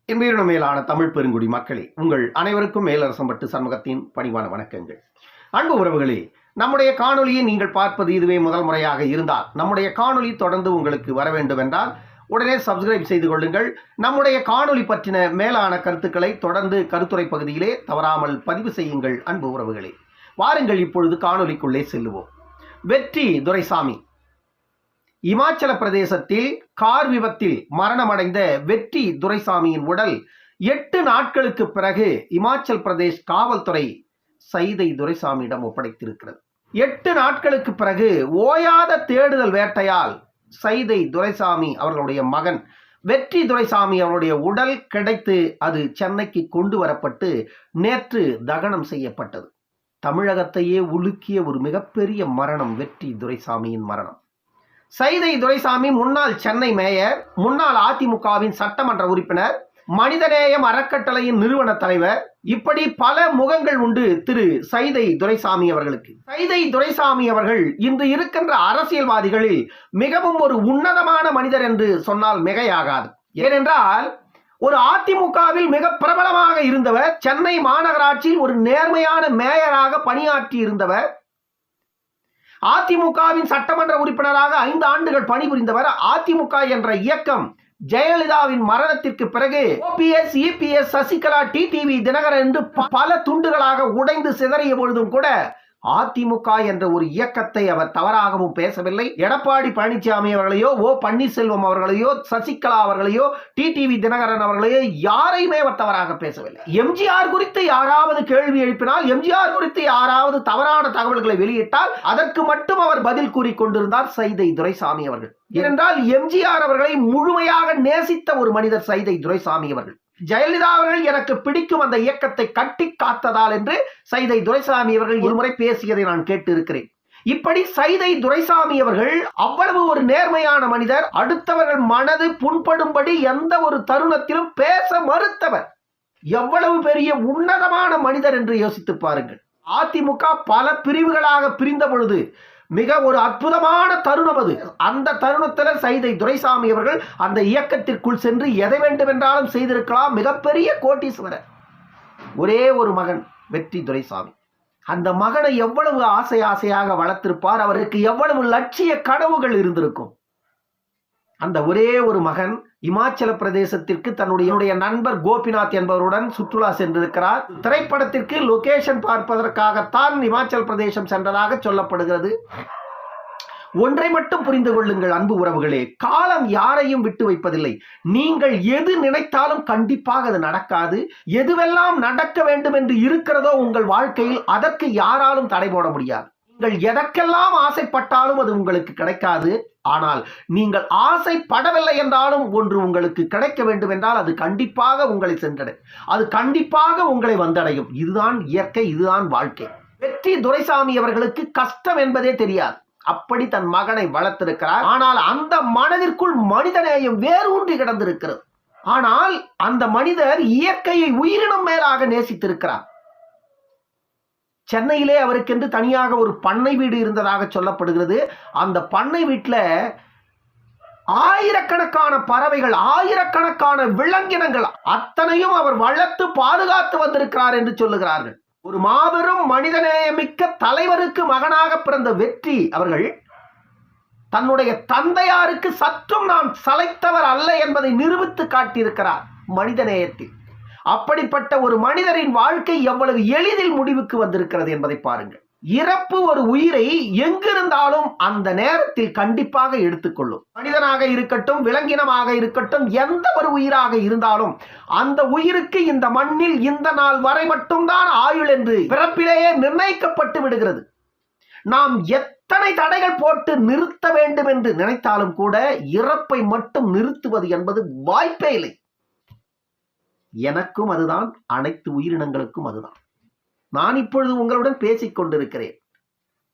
இன்றைய மேலான தமிழ் பெருங்குடி மக்களே, உங்கள் அனைவருக்கும் மேலரசம்பட்டு சண்முகத்தின் பணிவான வணக்கங்கள். அன்பு உறவுகளே, நம்முடைய காணொலியை நீங்கள் பார்ப்பது இதுவே முதல் முறையாக இருந்தால் நம்முடைய காணொலி தொடர்ந்து உங்களுக்கு வர வேண்டும் என்றால் உடனே சப்ஸ்கிரைப் செய்து கொள்ளுங்கள். நம்முடைய காணொலி பற்றின மேலான கருத்துக்களை தொடர்ந்து கருத்துரை பகுதியிலே தவறாமல் பதிவு செய்யுங்கள். அன்பு உறவுகளே, வாருங்கள் இப்பொழுது காணொலிக்குள்ளே செல்லுவோம். வெற்றி துரைசாமி இமாச்சல பிரதேசத்தில் கார் விபத்தில் மரணமடைந்த வெற்றி துரைசாமியின் உடல் 8 நாட்களுக்கு பிறகு இமாச்சல் பிரதேஷ் காவல்துறை சைதை துரைசாமியிடம் ஒப்படைத்திருக்கிறது. 8 நாட்களுக்கு பிறகு ஓயாத தேடுதல் வேட்டையால் சைதை துரைசாமி அவர்களுடைய மகன் வெற்றி துரைசாமி அவருடைய உடல் கிடைத்து அது சென்னைக்கு கொண்டு வரப்பட்டு நேற்று தகனம் செய்யப்பட்டது. தமிழகத்தையே உலுக்கிய ஒரு மிகப்பெரிய மரணம் வெற்றி துரைசாமியின் மரணம். சைதை துரைசாமி முன்னாள் சென்னை மேயர், முன்னாள் அதிமுகவின் சட்டமன்ற உறுப்பினர், மனிதநேயம் அறக்கட்டளையின் நிறுவன தலைவர், இப்படி பல முகங்கள் உண்டு திரு சைதை துரைசாமி அவர்களுக்கு. சைதை துரைசாமி அவர்கள் இன்று இருக்கின்ற அரசியல்வாதிகளில் மிகவும் ஒரு உன்னதமான மனிதர் என்று சொன்னால் மிகையாகாது. ஏனென்றால் ஒரு அதிமுகவில் மிக பிரபலமாக இருந்தவர், சென்னை மாநகராட்சியில் ஒரு நேர்மையான மேயராக பணியாற்றி இருந்தவர், அதிமுகவின் சட்டமன்ற உறுப்பினராக 5 ஆண்டுகள் பணிபுரிந்தவர். அதிமுக என்ற இயக்கம் ஜெயலலிதாவின் மரணத்திற்கு பிறகு OPS, EPS, Sasikala, TTV Dhinakaran என்று பல துண்டுகளாக உடைந்து சிதறிய பொழுதும் கூட அதிமுக என்ற ஒரு இயக்கத்தை அவர் தவறாகவும் பேசவில்லை. எடப்பாடி பழனிசாமி அவர்களையோ, ஓ பன்னீர்செல்வம் அவர்களையோ, சசிகலா அவர்களையோ, டிடிவி தினகரன் அவர்களையோ யாரையுமே அவர் தவறாக பேசவில்லை. எம்ஜிஆர் குறித்து யாராவது கேள்வி எழுப்பினால், எம்ஜிஆர் குறித்து யாராவது தவறான தகவல்களை வெளியிட்டால் அதற்கு மட்டும் அவர் பதில் கூறி கொண்டிருந்தார் சைதை துரைசாமி அவர்கள். ஏனென்றால் எம்ஜிஆர் அவர்களை முழுமையாக நேசித்த ஒரு மனிதர் சைதை துரைசாமி அவர்கள். ஜெயலலிதா அவர்கள் எனக்கு பிடிக்கும் அந்த இயக்கத்தை கட்டி காத்ததால் என்று சைதை துரைசாமி அவர்கள் ஒருமுறை பேசியதை நான் கேட்டு இருக்கிறேன். இப்படி சைதை துரைசாமி அவர்கள் அவ்வளவு ஒரு நேர்மையான மனிதர். அடுத்தவர்கள் மனது புண்படும்படி எந்த ஒரு தருணத்திலும் பேச மறுத்தவர். எவ்வளவு பெரிய உன்னதமான மனிதர் என்று யோசித்து பாருங்கள். அதிமுக பல பிரிவுகளாக பிரிந்த பொழுது மிக ஒரு அற்புதமான தருணம் அது. அந்த தருணத்தில் சைதை துரைசாமி அவர்கள் அந்த இயக்கத்திற்குள் சென்று எதை வேண்டுமென்றாலும் செய்திருக்கலாம். மிகப்பெரிய கோட்டீஸ்வரர். ஒரே ஒரு மகன் வெற்றி துரைசாமி. அந்த மகனை எவ்வளவு ஆசையாக வளர்த்திருப்பார். அவருக்கு எவ்வளவு லட்சிய கனவுகள் இருந்திருக்கும். அந்த ஒரே ஒரு மகன் இமாச்சல பிரதேசத்திற்கு தன்னுடைய நண்பர் கோபிநாத் என்பவருடன் சுற்றுலா சென்றிருக்கிறார். திரைப்படத்திற்கு லொகேஷன் பார்ப்பதற்காகத்தான் இமாச்சல பிரதேசம் சென்றதாக சொல்லப்படுகிறது. ஒன்றை மட்டும் புரிந்து கொள்ளுங்கள் அன்பு உறவுகளே, காலம் யாரையும் விட்டு வைப்பதில்லை. நீங்கள் எது நினைத்தாலும் கண்டிப்பாக அது நடக்காது. எதுவெல்லாம் நடக்க வேண்டும் என்று இருக்கிறதோ உங்கள் வாழ்க்கையில் அதற்கு யாராலும் தடை போட முடியாது. நீங்கள் எதற்கெல்லாம் ஆசைப்பட்டாலும் அது உங்களுக்கு கிடைக்காது. ஆனால் நீங்கள் ஆசைப்படவில்லை என்றாலும் ஒன்று உங்களுக்கு கிடைக்க வேண்டும் என்றால் அது கண்டிப்பாக உங்களை சென்றடையும். அது கண்டிப்பாக உங்களை வந்தடையும். இதுதான் இயற்கை, இதுதான் வாழ்க்கை. வெற்றி துரைசாமி அவர்களுக்கு கஷ்டம் என்பதே தெரியாது. அப்படி தன் மகனை வளர்த்திருக்கிறார். ஆனால் அந்த மனதிற்குள் மனிதநேயம் வேரூன்றி கிடந்திருக்கிறது. ஆனால் அந்த மனிதர் இயற்கையை உயிரினம் மேலாக நேசித்திருக்கிறார். சென்னையிலே அவருக்கென்று தனியாக ஒரு பண்ணை வீடு இருந்ததாக சொல்லப்படுகிறது. அந்த பண்ணை வீட்டில் ஆயிரக்கணக்கான பறவைகள், ஆயிரக்கணக்கான விலங்கினங்கள் அத்தனையும் அவர் வளர்த்து பாதுகாத்து வந்திருக்கிறார் என்று சொல்லுகிறார்கள். ஒரு மாபெரும் மனிதநேயமிக்க தலைவருக்கு மகனாக பிறந்த வெற்றி அவர்கள் தன்னுடைய தந்தையாருக்கு சற்றும் நான் சளைத்தவர் அல்ல என்பதை நிரூபித்து காட்டியிருக்கிறார் மனிதநேயத்தில். அப்படிப்பட்ட ஒரு மனிதரின் வாழ்க்கை எவ்வளவு எளிதில் முடிவுக்கு வந்திருக்கிறது என்பதை பாருங்கள். இறப்பு ஒரு உயிரை எங்கிருந்தாலும் அந்த நேரத்தில் கண்டிப்பாக எடுத்துக்கொள்ளும். மனிதனாக இருக்கட்டும், விலங்கினமாக இருக்கட்டும், எந்த ஒரு உயிராக இருந்தாலும் அந்த உயிருக்கு இந்த மண்ணில் இந்த நாள் வரை மட்டும்தான் ஆயுள் என்று பிறப்பிலேயே நிர்ணயிக்கப்பட்டு விடுகிறது. நாம் எத்தனை தடைகள் போட்டு நிறுத்த வேண்டும் என்று நினைத்தாலும் கூட இறப்பை மட்டும் நிறுத்துவது என்பது வாய்ப்பே இல்லை. எனக்கும் அதுதான், அனைத்து உயிரினங்களுக்கும் அதுதான். நான் இப்பொழுது உங்களுடன் பேசிக் கொண்டிருக்கிறேன்.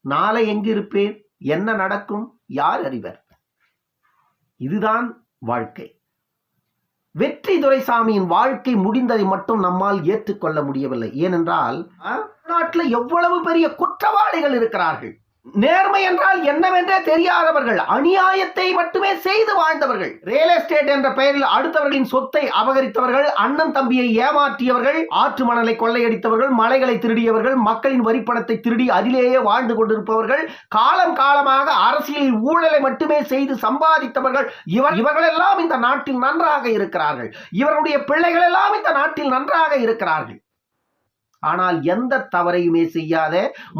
நாளை எங்கு இருப்பேன், என்ன நடக்கும், யார் அறிவர்? இதுதான் வாழ்க்கை. வெற்றி துரைசாமியின் வாழ்க்கை முடிந்ததை மட்டும் நம்மால் ஏற்றுக்கொள்ள முடியவில்லை. ஏனென்றால் நாட்டில் எவ்வளவு பெரிய குற்றவாளிகள் இருக்கிறார்கள். நேர்மை என்றால் என்னவென்றே தெரியாதவர்கள், அநியாயத்தை மட்டுமே செய்து வாழ்ந்தவர்கள், ரியல் எஸ்டேட் என்ற பெயரில் அடுத்தவர்களின் சொத்தை அபகரித்தவர்கள், அண்ணன் தம்பியை ஏமாற்றியவர்கள், ஆற்று மணலை கொள்ளையடித்தவர்கள், மலைகளை திருடியவர்கள், மக்களின் வரிப்பணத்தை திருடி அதிலேயே வாழ்ந்து கொண்டிருப்பவர்கள், காலம் காலமாக அரசியலில் ஊழலை மட்டுமே செய்து சம்பாதித்தவர்கள், இவர்களெல்லாம் இந்த நாட்டில் நன்றாக இருக்கிறார்கள். இவருடைய பிள்ளைகள் எல்லாம் இந்த நாட்டில் நன்றாக இருக்கிறார்கள். ஆனால் எந்த தவறையுமே செய்யாத,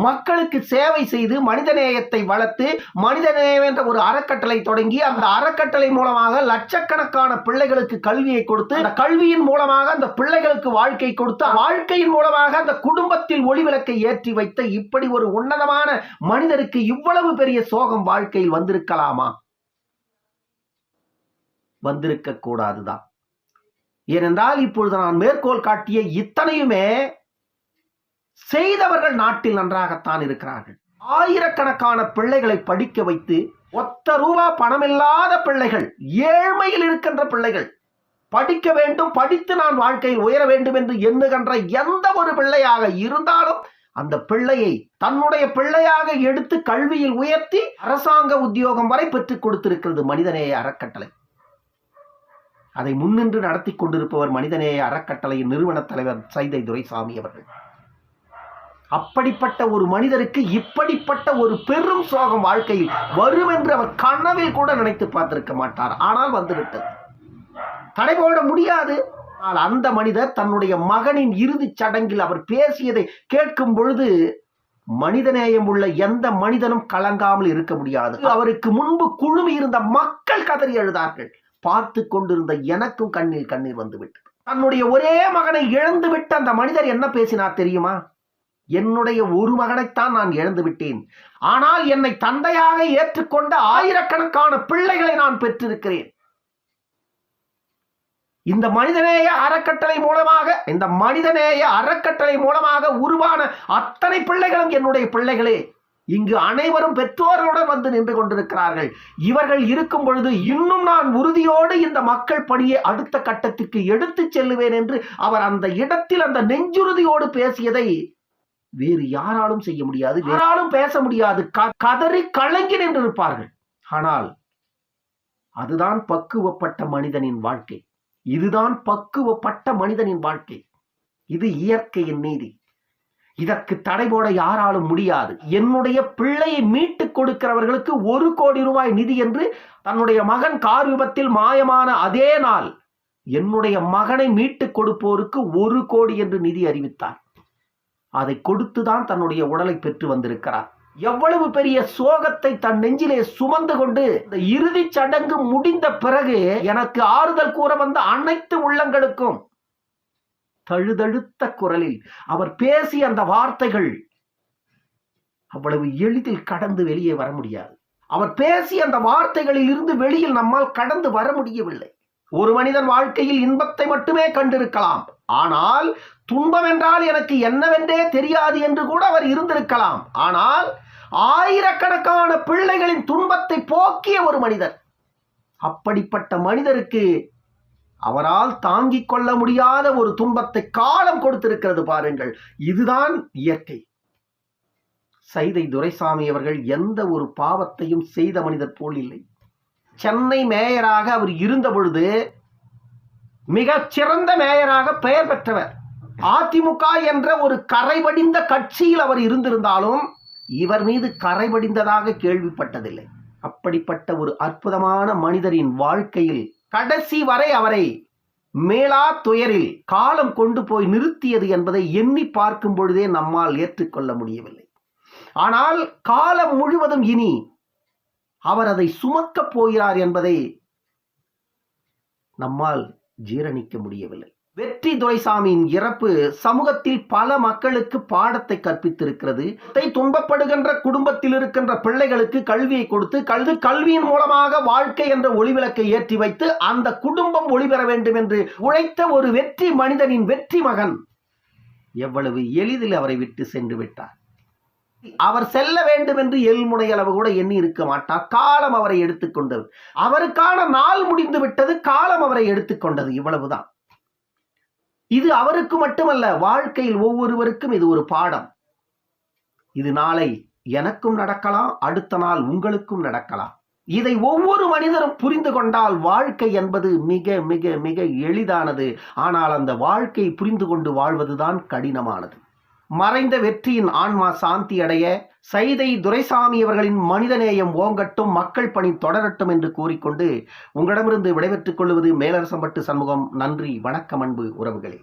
மக்களுக்கு சேவை செய்து மனிதநேயத்தை வளர்த்து, மனிதநேயம் என்ற ஒரு அறக்கட்டளை தொடங்கி, அந்த அறக்கட்டளை மூலமாக லட்சக்கணக்கான பிள்ளைகளுக்கு கல்வியை கொடுத்து, அந்த கல்வியின் மூலமாக அந்த பிள்ளைகளுக்கு வாழ்க்கை கொடுத்து, வாழ்க்கையின் மூலமாக அந்த குடும்பத்தில் ஒளிவிளக்கை ஏற்றி வைத்த இப்படி ஒரு உன்னதமான மனிதருக்கு இவ்வளவு பெரிய சோகம் வாழ்க்கையில் வந்திருக்கலாமா? வந்திருக்க கூடாதுதான். ஏனென்றால் இப்பொழுது நான் மேற்கோள் காட்டிய இத்தனையுமே செய்தவர்கள் நாட்டில் நன்றாகத்தான் இருக்கிறார்கள். ஆயிரக்கணக்கான பிள்ளைகளை படிக்க வைத்து, ஒத்த ரூபா பணமில்லாத பிள்ளைகள், ஏழ்மையில் இருக்கின்ற பிள்ளைகள், படிக்க வேண்டும், படித்து நான் வாழ்க்கையில் உயர வேண்டும் என்று எண்ணுகின்ற எந்த ஒரு பிள்ளையாக இருந்தாலும் அந்த பிள்ளையை தன்னுடைய பிள்ளையாக எடுத்து கல்வியில் உயர்த்தி அரசாங்க உத்தியோகம் வரை பெற்றுக் கொடுத்திருக்கிறது மனிதநேய அறக்கட்டளை. அதை முன்னின்று நடத்தி கொண்டிருப்பவர் மனிதநேய அறக்கட்டளையின் நிறுவன தலைவர் சைதை துரைசாமி அவர்கள். அப்படிப்பட்ட ஒரு மனிதருக்கு இப்படிப்பட்ட ஒரு பெரும் சோகம் வாழ்க்கையில் வரும் என்று அவர் கனவில் கூட நினைத்து பார்த்திருக்க மாட்டார். ஆனால் வந்துவிட்டது, தடை போட முடியாது. ஆனால் அந்த மனிதர் தன்னுடைய மகனின் இறுதிச் சடங்கில் அவர் பேசியதை கேட்கும் பொழுது மனிதநேயம் உள்ள எந்த மனிதனும் கலங்காமல் இருக்க முடியாது. அவருக்கு முன்பு குழுமி இருந்த மக்கள் கதறி எழுதார்கள். பார்த்து கொண்டிருந்த எனக்கும் கண்ணில் கண்ணீர் வந்துவிட்டது. தன்னுடைய ஒரே மகனை இழந்து விட்டு அந்த மனிதர் என்ன பேசினார் தெரியுமா? என்னுடைய ஒரு மகனைத்தான் நான் இழந்து விட்டேன், ஆனால் என்னை தந்தையாக ஏற்றுக்கொண்ட ஆயிரக்கணக்கான பிள்ளைகளை நான் பெற்றிருக்கிறேன். இந்த மனிதநேய அறக்கட்டளை மூலமாக உருவான அத்தனை பிள்ளைகளும் என்னுடைய பிள்ளைகளே. இங்கு அனைவரும் பெற்றோர்களுடன் வந்து நின்று கொண்டிருக்கிறார்கள். இவர்கள் இருக்கும் பொழுது இன்னும் நான் உறுதியோடு இந்த மக்கள் பணியை அடுத்த கட்டத்திற்கு எடுத்து செல்லுவேன் என்று அவர் அந்த இடத்தில் அந்த நெஞ்சுறுதியோடு பேசியதை வேறு யாராலும் செய்ய முடியாது, யாராலும் பேச முடியாது. கதறி கலங்கி நின்றிருப்பார்கள். ஆனால் அதுதான் பக்குவப்பட்ட மனிதனின் வாழ்க்கை. இதுதான் பக்குவப்பட்ட மனிதனின் வாழ்க்கை. இது இயற்கையின் நீதி. இதற்கு தடை போட யாராலும் முடியாது. என்னுடைய பிள்ளையை மீட்டுக் கொடுக்கிறவர்களுக்கு 1 கோடி ரூபாய் நிதி என்று தன்னுடைய மகன் கார் விபத்தில் மாயமான அதே நாள் என்னுடைய மகனை மீட்டுக் கொடுப்போருக்கு 1 கோடி என்று நிதி அறிவித்தார். அதை கொடுத்துதான் தன்னுடைய உடலை பெற்று வந்திருக்கிறார். எவ்வளவு பெரிய சோகத்தை தன் நெஞ்சிலே சுமந்து கொண்டு இந்த இறுதி சடங்கு முடிந்த பிறகு எனக்கு ஆறுதல் கூற வந்த அனைத்து உள்ளங்களுக்கும் தழுதழுத்த குரலில் அவர் பேசிய அந்த வார்த்தைகள் அவ்வளவு எளிதில் கடந்து வெளியே வர முடியாது. அவர் பேசிய அந்த வார்த்தைகளில் இருந்து வெளியில் நம்மால் கடந்து வர முடியவில்லை. ஒரு மனிதன் வாழ்க்கையில் இன்பத்தை மட்டுமே கண்டிருக்கலாம், ஆனால் துன்பம் என்றால் எனக்கு என்னவென்றே தெரியாது என்று கூட அவர் இருந்திருக்கலாம். ஆனால் ஆயிரக்கணக்கான பிள்ளைகளின் துன்பத்தை போக்கிய ஒரு மனிதர். அப்படிப்பட்ட மனிதருக்கு அவரால் தாங்கிக் கொள்ள முடியாத ஒரு துன்பத்தை காலம் கொடுத்திருக்கிறது பாருங்கள். இதுதான் இயற்கை. சைதை துரைசாமி அவர்கள் எந்த ஒரு பாவத்தையும் செய்த மனிதர் போல் இல்லை. சென்னை மேயராக அவர் இருந்த பொழுது மிகச் சிறந்த மேயராக பெயர் பெற்றவர். அதிமுக என்ற ஒரு கரைபடிந்த கட்சியில் அவர் இருந்திருந்தாலும் இவர் மீது கரைபடிந்ததாக கேள்விப்பட்டதில்லை. அப்படிப்பட்ட ஒரு அற்புதமான மனிதரின் வாழ்க்கையில் கடைசி வரை அவரை மேலா துயரில் காலம் கொண்டு போய் நிறுத்தியது என்பதை எண்ணி பார்க்கும் பொழுதே நம்மால் ஏற்றுக்கொள்ள முடியவில்லை. ஆனால் காலம் முழுவதும் இனி அவர் அதை சுமக்கப் போகிறார் என்பதை நம்மால் ஜீரணிக்க முடியவில்லை. வெற்றி துரைசாமியின் இறப்பு சமூகத்தில் பல மக்களுக்கு பாடத்தை கற்பித்திருக்கிறது. துன்பப்படுகின்ற குடும்பத்தில் இருக்கின்ற பிள்ளைகளுக்கு கல்வியை கொடுத்து கல்வியின் மூலமாக வாழ்க்கை என்ற ஒளிவிளக்கை ஏற்றி வைத்து அந்த குடும்பம் ஒளிபெற வேண்டும் என்று உழைத்த ஒரு வெற்றி மனிதனின் வெற்றி மகன் எவ்வளவு எளிதில் அவரை விட்டு சென்று விட்டார். அவர் செல்ல வேண்டும் என்று எல்முனை அளவு கூட எண்ணி இருக்க மாட்டார். காலம் அவரை எடுத்துக்கொண்டது. அவருக்கான நாள் முடிந்து விட்டது. காலம் அவரை எடுத்துக்கொண்டது. இவ்வளவுதான். இது அவருக்கு மட்டுமல்ல, வாழ்க்கையில் ஒவ்வொருவருக்கும் இது ஒரு பாடம். இது நாளை எனக்கும் நடக்கலாம், அடுத்த நாள் உங்களுக்கும் நடக்கலாம். இதை ஒவ்வொரு மனிதரும் புரிந்து கொண்டால் வாழ்க்கை என்பது மிக மிக மிக எளிதானது. ஆனால் அந்த வாழ்க்கை புரிந்து கொண்டு வாழ்வதுதான் கடினமானது. மறைந்த வெற்றியின் ஆன்மா சாந்தி அடைய சைதை துரைசாமி அவர்களின் மனிதநேயம் ஓங்கட்டும், மக்கள் பணி தொடரட்டும் என்று கூறிக்கொண்டு உங்களிடமிருந்து விடைபெற்றுக் கொள்வது மேலரசம்பட்டு சண்முகம். நன்றி, வணக்கம் அன்பு உறவுகளே.